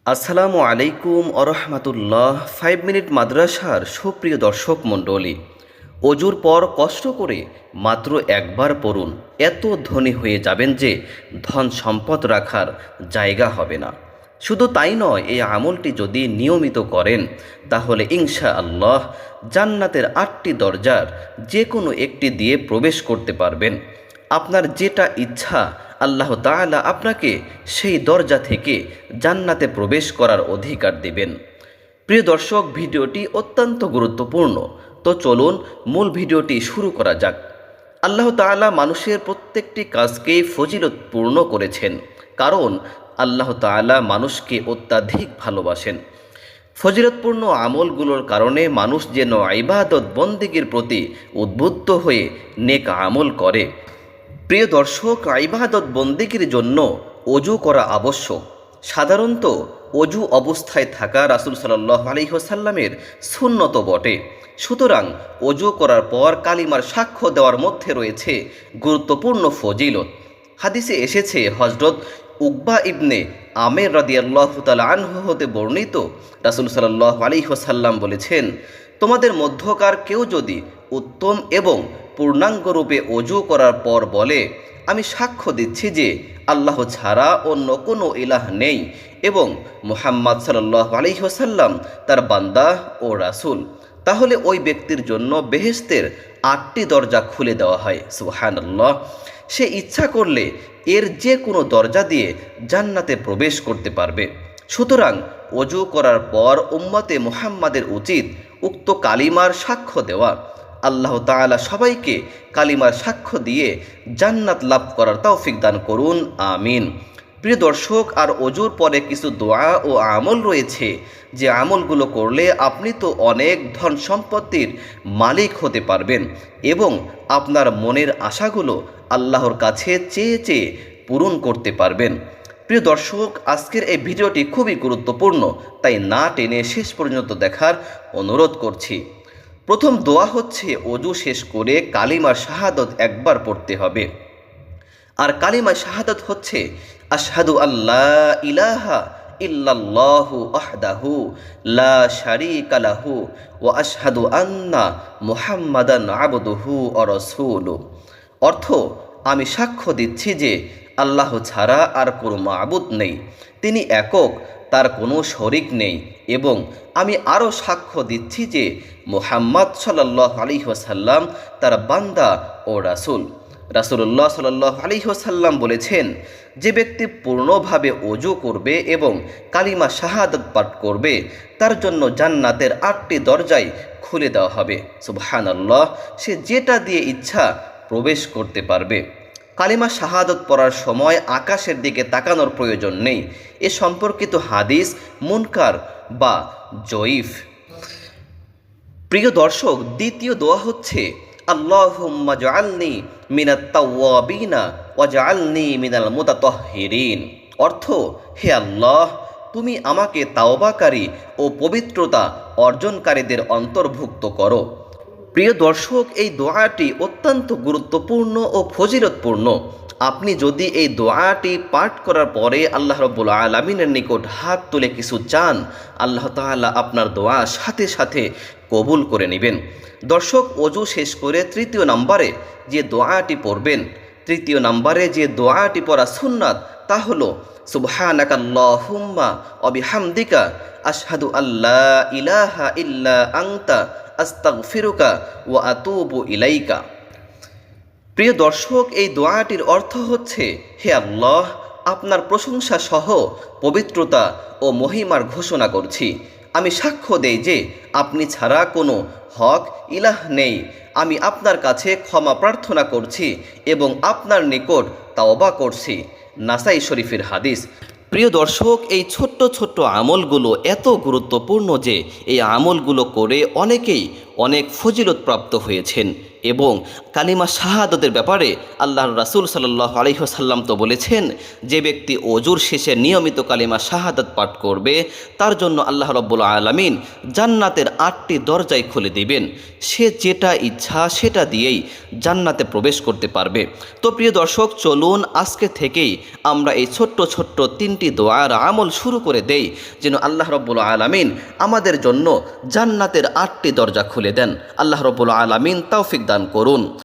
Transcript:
আসসালামু আলাইকুম আরহামাতুল্লাহ। 5 মিনিট মাদ্রাসার সুপ্রিয় দর্শক মণ্ডলী, অজুর পর কষ্ট করে মাত্র একবার পড়ুন, এত ধনী হয়ে যাবেন যে ধন সম্পদ রাখার জায়গা হবে না। শুধু তাই নয়, এই আমলটি যদি নিয়মিত করেন তাহলে ইনশাআল্লাহ জান্নাতের 8টি দরজার যে কোনো একটি দিয়ে প্রবেশ করতে পারবেন। আপনার যেটা ইচ্ছা আল্লাহ তাআলা আপনাকে সেই দরজা থেকে জান্নাতে প্রবেশ করার অধিকার দেবেন। প্রিয় দর্শক, ভিডিওটি অত্যন্ত গুরুত্বপূর্ণ, তো চলুন মূল ভিডিওটি শুরু করা যাক। আল্লাহ তাআলা মানুষের প্রত্যেকটি কাজকেই ফজিলতপূর্ণ করেছেন, কারণ আল্লাহ তাআলা মানুষকে অত্যাধিক ভালোবাসেন। ফজিলতপূর্ণ আমলগুলোর কারণে মানুষ যেন ইবাদত বন্দেগীর প্রতি উদ্বুদ্ধ হয়ে নেক আমল করে। প্রিয় দর্শক, ইবাদত বন্দেগীর জন্য অজু করা আবশ্যক। সাধারণত অজু অবস্থায় থাকা রাসূল সাল্লাল্লাহু আলাইহি ওয়াসাল্লামের সুন্নত বটে। সুতরাং অজু করার পর কালিমার সাক্ষ্য দেওয়ার মধ্যে রয়েছে গুরুত্বপূর্ণ ফজিলত। হাদিসে এসেছে, হযরত উকবা ইবনে আমের রাদিয়াল্লাহু তাআলা আনহু হতে বর্ণিত, রাসূল সাল্লাল্লাহু আলাইহি ওয়াসাল্লাম বলেছেন, তোমাদের মধ্যকার কেউ যদি উত্তম এবং পূর্ণাঙ্গরূপে অজু করার পর বলে, আমি সাক্ষ্য দিচ্ছি যে আল্লাহ ছাড়া অন্য কোনো ইলাহ নেই এবং মুহাম্মদ সাল্লাল্লাহু আলাইহি ওয়াসাল্লাম তার বান্দা ও রাসূল, তাহলে ওই ব্যক্তির জন্য বেহেশতের 8টি দরজা খুলে দেওয়া হয়। সুবহানাল্লাহ। সে ইচ্ছা করলে এর যে কোনো দরজা দিয়ে জান্নাতে প্রবেশ করতে পারবে। সুতরাং অজু করার পর উম্মতে মুহাম্মাদের উচিত উক্ত কালিমার সাক্ষ্য দেওয়া। আল্লাহ তাআলা সবাইকে কালিমার সাক্ষ্য দিয়ে জান্নাত লাভ করার তৌফিক দান করুন, আমিন। প্রিয় দর্শক, আর অজুর পরে কিছু দোয়া ও আমল রয়েছে, যে আমলগুলো করলে আপনি তো অনেক ধন সম্পত্তির মালিক হতে পারবেন এবং আপনার মনের আশাগুলো আল্লাহর কাছে চেয়ে চেয়ে পূরণ করতে পারবেন। প্রিয় দর্শক, আজকের এই ভিডিওটি খুবই গুরুত্বপূর্ণ, তাই না টেনে শেষ পর্যন্ত দেখার অনুরোধ করছি। প্রথম দোয়া হচ্ছে, অজু শেষ করে কালিমা শাহাদত একবার পড়তে হবে। আর কালিমা শাহাদত হচ্ছে, আশহাদু আল্লা ইলাহা ইল্লাল্লাহু ওয়াহদাহু লা শারীকা লাহু ওয়া আশহাদু আন্না মুহাম্মাদান আবদুহু ওয়া রাসূলুহু। অর্থ, আমি সাক্ষ্য দিচ্ছি যে আল্লাহ ছাড়া আর কোনো মাবুদ নেই, তিনি একক, তার কোনো শরিক নেই, এবং আমি আরও সাক্ষ্য দিচ্ছি যে মুহাম্মদ সাল্লাল্লাহু আলাইহি ওয়াসাল্লাম তার বান্দা ও রাসূল। রাসূলুল্লাহ সাল্লাল্লাহু আলাইহি ওয়াসাল্লাম বলেছেন, যে ব্যক্তি পূর্ণভাবে অজু করবে এবং কালিমা শাহাদাত পাঠ করবে, তার জন্য জান্নাতের 8টি দরজাই খুলে দেওয়া হবে। সুবহানাল্লাহ। সে যেটা দিয়ে ইচ্ছা প্রবেশ করতে পারবে। কালিমা শাহাদত পড়ার সময় আকাশের দিকে তাকানোর প্রয়োজন নেই। এ সম্পর্কিত হাদিস মুনকার বা জয়ীফ। প্রিয় দর্শক, দ্বিতীয় দোয়া হচ্ছে, আল্লাহুম্মা জাআলনি মিনাত তাওয়াবিনা ওয়া জাআলনি মিনাল মুতাতাহহিরিন। অর্থ, হে আল্লাহ, তুমি আমাকে তাওবাকারী ও পবিত্রতা অর্জনকারীদের অন্তর্ভুক্ত করো। প্রিয় দর্শক, এই দোয়াটি অত্যন্ত গুরুত্বপূর্ণ ও ফজিলতপূর্ণ। আপনি যদি এই দোয়াটি পাঠ করার পরে আল্লাহ রাব্বুল আলামিনের নিকট হাত তুলে কিছু চান, আল্লাহ তাআলা আপনার দোয়া সাথে সাথে কবুল করে নেবেন। দর্শক, অজু শেষ করে তৃতীয় নম্বরে যে দোয়াটি পড়বেন, তৃতীয় নম্বরে যে দোয়াটি পড়া সুন্নাত, তা হলো, সুবহানাকাল্লাহুম্মা ওয়া বিহামদিকা আশহাদু আল্লা ইলাহা ইল্লা আনতা আস্তাগফিরুকা ওয়া আতুবু ইলাইকা। প্রিয় দর্শক, এই দোয়াটির অর্থ হচ্ছে, হে আল্লাহ, আপনার প্রশংসা সহ পবিত্রতা ও মহিমার ঘোষণা করছি। আমি সাক্ষ্য দেই যে আপনি ছাড়া কোনো হক ইলাহ নেই। আমি আপনার কাছে ক্ষমা প্রার্থনা করছি এবং আপনার নিকট তাওবা করছি। নাসাই শরীফের হাদিস। প্রিয় দর্শক, এই ছোট্ট ছোট্ট আমলগুলো এত গুরুত্বপূর্ণ যে এই আমলগুলো করে অনেকেই অনেক ফজিলত প্রাপ্ত হয়েছেন। এবং কালিমা শাহাদাতের ব্যাপারে আল্লাহর রাসূল সাল্লাল্লাহু আলাইহি ওয়াসাল্লাম তো বলেছেন, যে ব্যক্তি অজুর শেষে নিয়মিত কালিমা শাহাদাত পাঠ করবে তার জন্য আল্লাহ রাব্বুল আলামিন জান্নাতের 8টি দরজাই খুলে দিবেন। সে যেটা ইচ্ছা সেটা দিয়েই জান্নাতে প্রবেশ করতে পারবে। তো প্রিয় দর্শক, চলুন আজকে থেকেই আমরা এই ছোট্ট ছোট্ট 3টি দোয়ার আমল শুরু করে দেই, যেন আল্লাহ রাব্বুল আলামিন আমাদের জন্য জান্নাতের 8টি দরজা খুলে দেন। আল্লাহ রাব্বুল আলামিন তৌফিক দান করুন।